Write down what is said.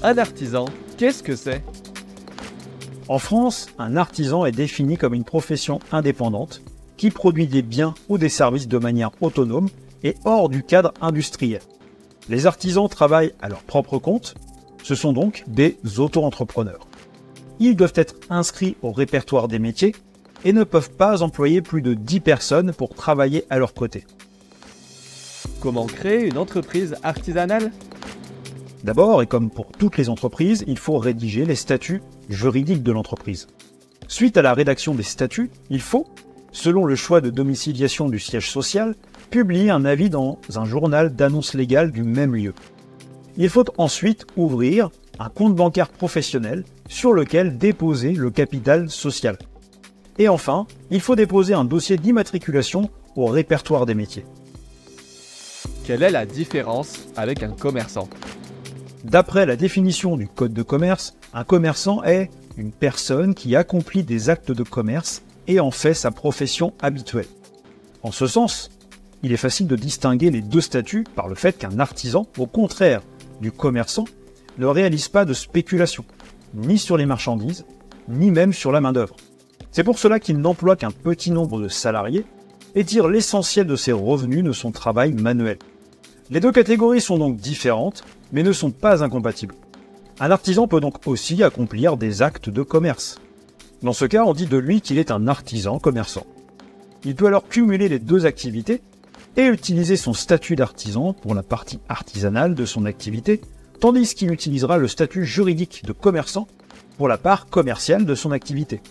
Un artisan, qu'est-ce que c'est? En France, un artisan est défini comme une profession indépendante qui produit des biens ou des services de manière autonome et hors du cadre industriel. Les artisans travaillent à leur propre compte, ce sont donc des auto-entrepreneurs. Ils doivent être inscrits au répertoire des métiers et ne peuvent pas employer plus de 10 personnes pour travailler à leur côté. Comment créer une entreprise artisanale? D'abord, et comme pour toutes les entreprises, il faut rédiger les statuts juridiques de l'entreprise. Suite à la rédaction des statuts, il faut, selon le choix de domiciliation du siège social, publier un avis dans un journal d'annonce légale du même lieu. Il faut ensuite ouvrir un compte bancaire professionnel sur lequel déposer le capital social. Et enfin, il faut déposer un dossier d'immatriculation au répertoire des métiers. Quelle est la différence avec un commerçant? D'après la définition du Code de commerce, un commerçant est une personne qui accomplit des actes de commerce et en fait sa profession habituelle. En ce sens, il est facile de distinguer les deux statuts par le fait qu'un artisan, au contraire du commerçant, ne réalise pas de spéculation, ni sur les marchandises, ni même sur la main-d'œuvre. C'est pour cela qu'il n'emploie qu'un petit nombre de salariés et tire l'essentiel de ses revenus de son travail manuel. Les deux catégories sont donc différentes, mais ne sont pas incompatibles. Un artisan peut donc aussi accomplir des actes de commerce. Dans ce cas, on dit de lui qu'il est un artisan commerçant. Il peut alors cumuler les deux activités et utiliser son statut d'artisan pour la partie artisanale de son activité, tandis qu'il utilisera le statut juridique de commerçant pour la part commerciale de son activité.